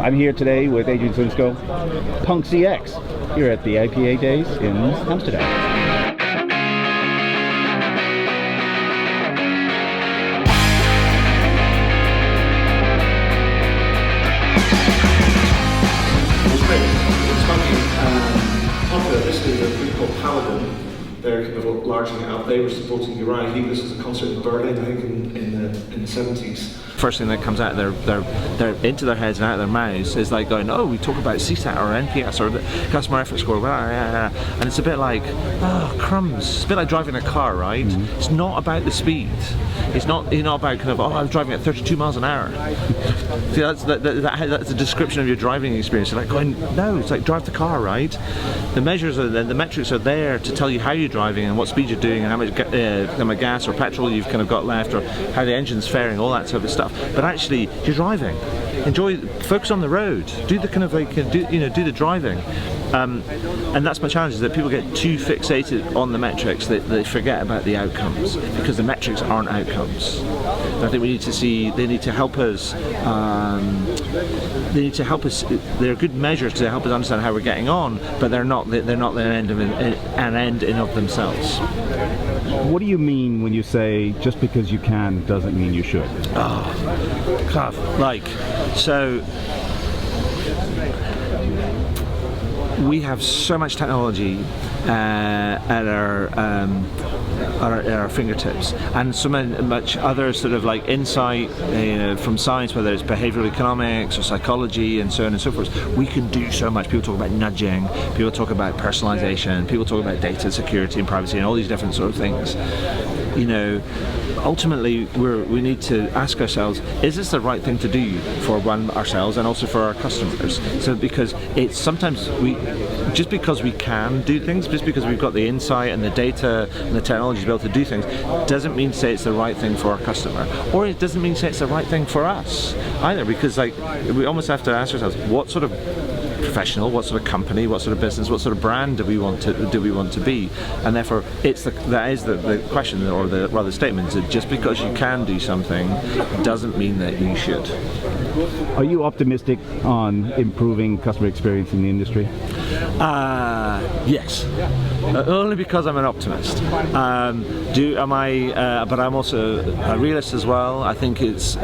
I'm here today with Adrian Swinscoe, Punk CX, here at the IPA Days in Amsterdam. This is a group called Paladin. They're kind of larging it up. They were supporting Uriah Heep. This was a concert in Berlin, I think, in the 70s. First thing that comes out of their into their heads and out of their mouths is like going, oh, we talk about CSAT or NPS or the customer effort score, and it's a bit like, oh, crumbs. It's a bit like driving a car, right? Mm-hmm. It's not about the speed. It's not about kind of, oh, I was driving at 32 miles an hour. See, that's a description of your driving experience. You're like going, no, it's like drive the car, right? The measures are the metrics are there to tell you how you're driving and what speed you're doing and how much gas or petrol you've kind of got left or how the engine's faring, all that sort of stuff. But actually, you're driving. Focus on the road. Do the kind of like, do the driving. And that's my challenge, is that people get too fixated on the metrics that they forget about the outcomes, because the metrics aren't outcomes. And I think we need to see, they need to help us, they're good measures to help us understand how we're getting on, but they're not an end in of themselves. What do you mean when you say just because you can doesn't mean you should? Oh, God, so we have so much technology at our fingertips, and so much other sort of like insight from science, whether it's behavioral economics or psychology and so on and so forth. We can do so much. People talk about nudging, people talk about personalization, people talk about data security and privacy and all these different sort of things. Ultimately, we need to ask ourselves, is this the right thing to do for ourselves and also for our customers? So because it's sometimes just because we can do things, just because we've got the insight and the data and the technology to be able to do things, doesn't mean to say it's the right thing for our customer, or it doesn't mean to say it's the right thing for us either. Because we almost have to ask ourselves, what sort of professional, what sort of company, what sort of business, what sort of brand do we want to be? And therefore, that is the question, or the rather statement, that just because you can do something doesn't mean that you should. Are you optimistic on improving customer experience in the industry? Yes, only because I'm an optimist. But I'm also a realist as well. I think it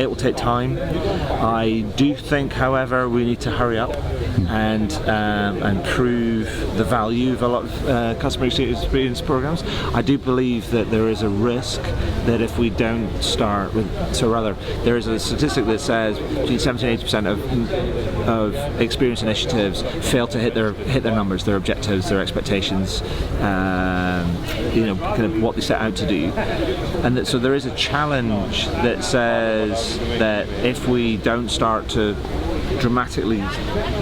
will take time. I do think, however, we need to hurry up and prove the value of a lot of customer experience programs. I do believe that there is a risk that if we don't start with, there is a statistic that says between 70 and 80% of experience initiatives fail to hit their numbers, their objectives, their expectations, kind of what they set out to do. And so there is a challenge that says that if we don't start to dramatically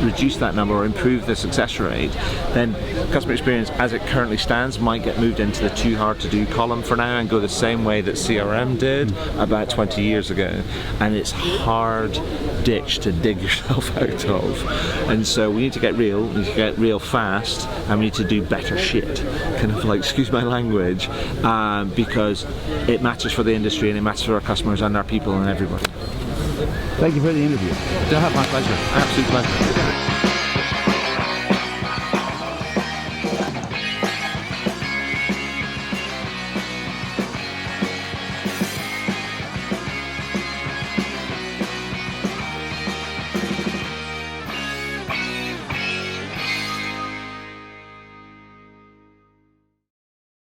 reduce that number or improve the success rate, then customer experience as it currently stands might get moved into the too hard to do column for now and go the same way that CRM did about 20 years ago. And it's hard ditch to dig yourself out of. And so we need to get real fast, and we need to do better shit, kind of like, excuse my language, because it matters for the industry and it matters for our customers and our people and everybody. Thank you for the interview. My pleasure. Absolute pleasure.